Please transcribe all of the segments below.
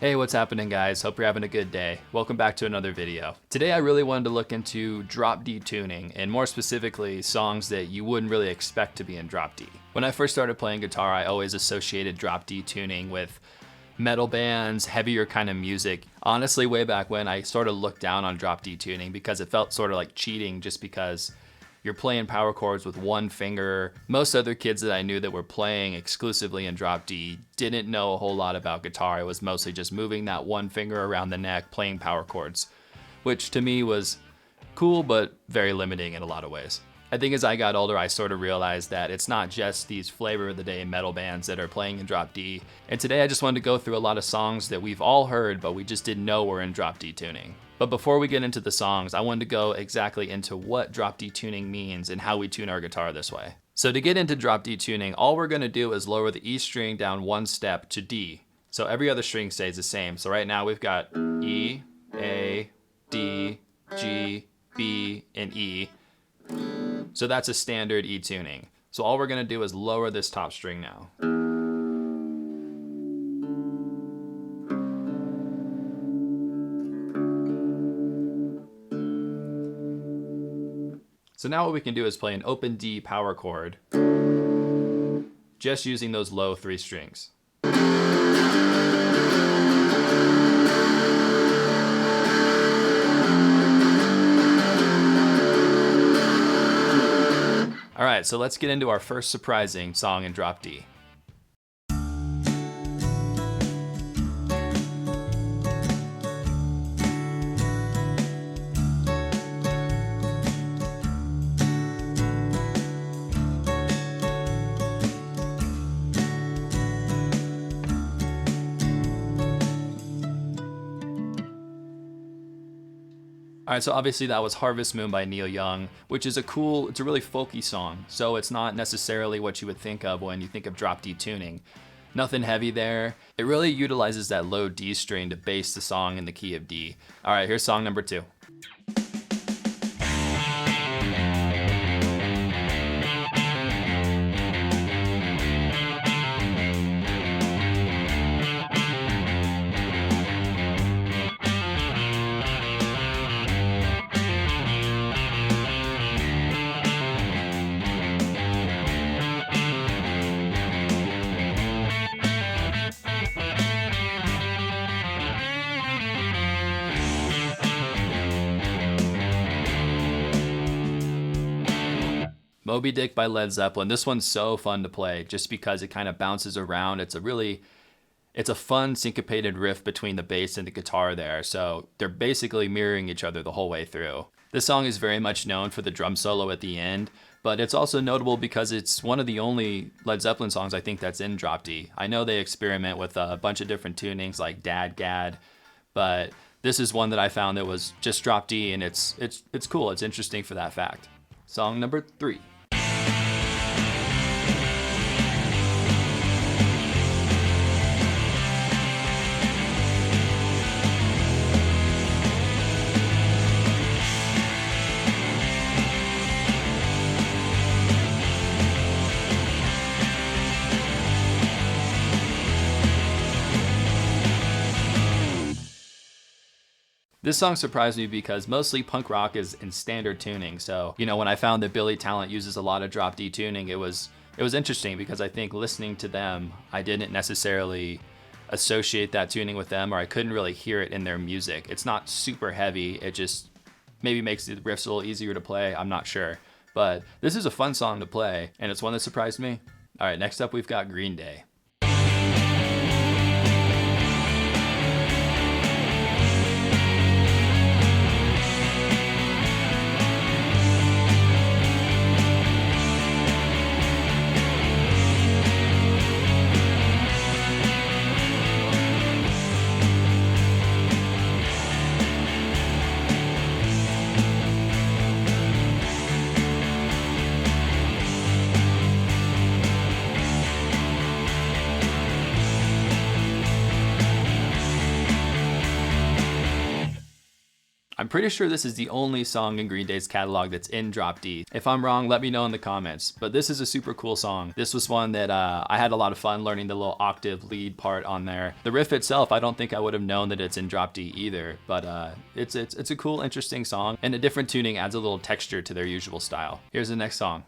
Hey, what's happening guys? Hope you're having a good day. Welcome back to another video. Today I really wanted to look into drop D tuning, and more specifically, songs that you wouldn't really expect to be in drop D. When I first started playing guitar, I always associated drop D tuning with metal bands, heavier kind of music. Honestly, way back when, I sort of looked down on drop D tuning because it felt sort of like cheating just because you're playing power chords with one finger. Most other kids that I knew that were playing exclusively in drop D didn't know a whole lot about guitar. It was mostly just moving that one finger around the neck, playing power chords, which to me was cool, but very limiting in a lot of ways. I think as I got older, I sort of realized that it's not just these flavor of the day metal bands that are playing in drop D. And today I just wanted to go through a lot of songs that we've all heard, but we just didn't know were in drop D tuning. But before we get into the songs, I wanted to go exactly into what drop D tuning means and how we tune our guitar this way. So to get into drop D tuning, all we're gonna do is lower the E string down one step to D. So every other string stays the same. So right now we've got E, A, D, G, B, and E. So that's a standard E tuning. So all we're gonna do is lower this top string now. So now what we can do is play an open D power chord, just using those low three strings. All right, so let's get into our first surprising song in drop D. All right, so obviously that was Harvest Moon by Neil Young, which is it's a really folky song. So it's not necessarily what you would think of when you think of drop D tuning. Nothing heavy there. It really utilizes that low D string to base the song in the key of D. All right, here's song number 2. Moby by Led Zeppelin. This one's so fun to play just because it kind of bounces around. It's a fun syncopated riff between the bass and the guitar there. So they're basically mirroring each other the whole way through. This song is very much known for the drum solo at the end, but it's also notable because it's one of the only Led Zeppelin songs I think that's in drop D. I know they experiment with a bunch of different tunings like Dad Gad, but this is one that I found that was just drop D, and it's cool. It's interesting for that fact. Song number 3. This song surprised me because mostly punk rock is in standard tuning. So, when I found that Billy Talent uses a lot of drop D tuning, it was interesting because I think listening to them, I didn't necessarily associate that tuning with them, or I couldn't really hear it in their music. It's not super heavy. It just maybe makes the riffs a little easier to play. I'm not sure. But this is a fun song to play, and it's one that surprised me. All right, next up we've got Green Day. I'm pretty sure this is the only song in Green Day's catalog that's in drop D. If I'm wrong, let me know in the comments, but this is a super cool song. This was one that I had a lot of fun learning the little octave lead part on there. The riff itself, I don't think I would have known that it's in drop D either, but it's a cool, interesting song, and a different tuning adds a little texture to their usual style. Here's the next song.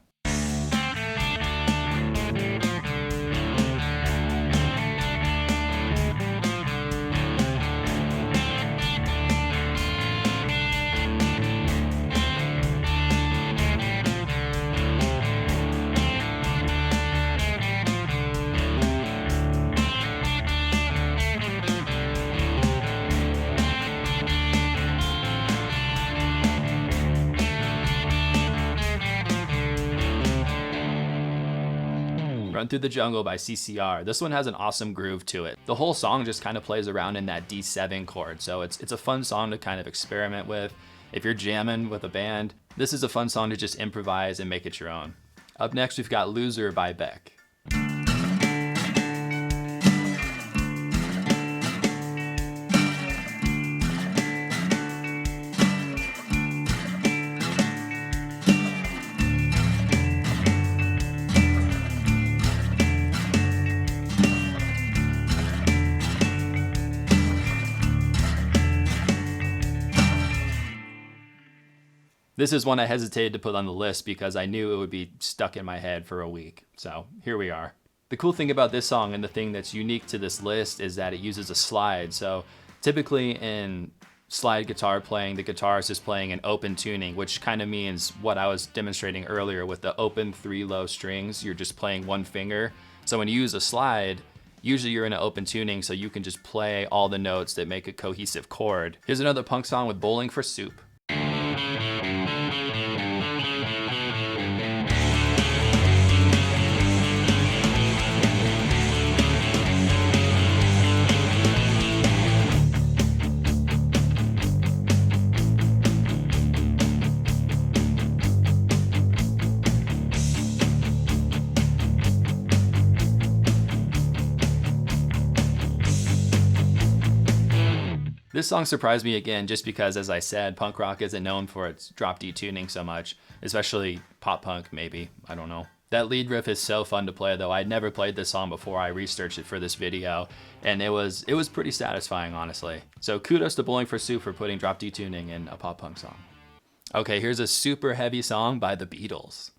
Run Through the Jungle by CCR. This one has an awesome groove to it. The whole song just kind of plays around in that D7 chord, so it's a fun song to kind of experiment with. If you're jamming with a band, this is a fun song to just improvise and make it your own. Up next, we've got Loser by Beck. This is one I hesitated to put on the list because I knew it would be stuck in my head for a week. So here we are. The cool thing about this song, and the thing that's unique to this list, is that it uses a slide. So typically in slide guitar playing, the guitarist is playing an open tuning, which kind of means what I was demonstrating earlier with the open 3 low strings. You're just playing one finger. So when you use a slide, usually you're in an open tuning, so you can just play all the notes that make a cohesive chord. Here's another punk song with Bowling for Soup. This song surprised me again just because, as I said, punk rock isn't known for its drop D tuning so much, especially pop punk maybe, I don't know. That lead riff is so fun to play though. I'd never played this song before I researched it for this video, and it was pretty satisfying, honestly. So kudos to Bowling for Soup for putting drop D tuning in a pop punk song. Okay, here's a super heavy song by the Beatles.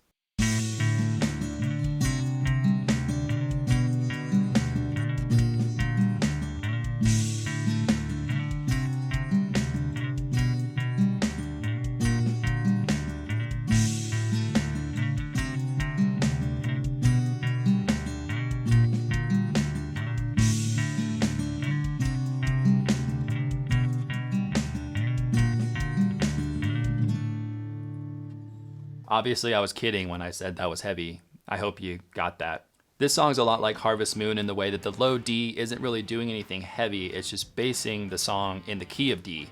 Obviously, I was kidding when I said that was heavy. I hope you got that. This song's a lot like Harvest Moon in the way that the low D isn't really doing anything heavy, it's just basing the song in the key of D.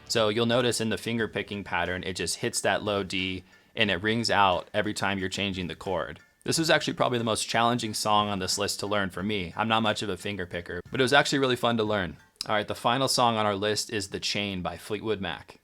So you'll notice in the finger picking pattern, it just hits that low D and it rings out every time you're changing the chord. This was actually probably the most challenging song on this list to learn for me. I'm not much of a finger picker, but it was actually really fun to learn. All right, the final song on our list is The Chain by Fleetwood Mac.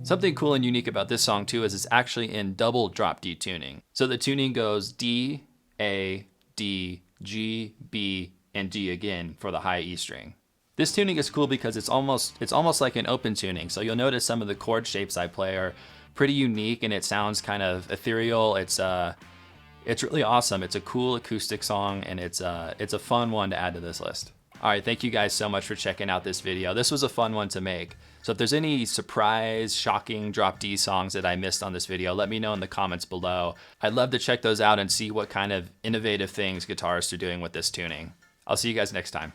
Something cool and unique about this song too is it's actually in double drop D tuning. So the tuning goes D, A, D, G, B, and G again for the high E string. This tuning is cool because it's almost like an open tuning. So you'll notice some of the chord shapes I play are pretty unique and it sounds kind of ethereal. It's really awesome. It's a cool acoustic song and it's a fun one to add to this list. All right, thank you guys so much for checking out this video. This was a fun one to make. So if there's any surprise, shocking drop D songs that I missed on this video, let me know in the comments below. I'd love to check those out and see what kind of innovative things guitarists are doing with this tuning. I'll see you guys next time.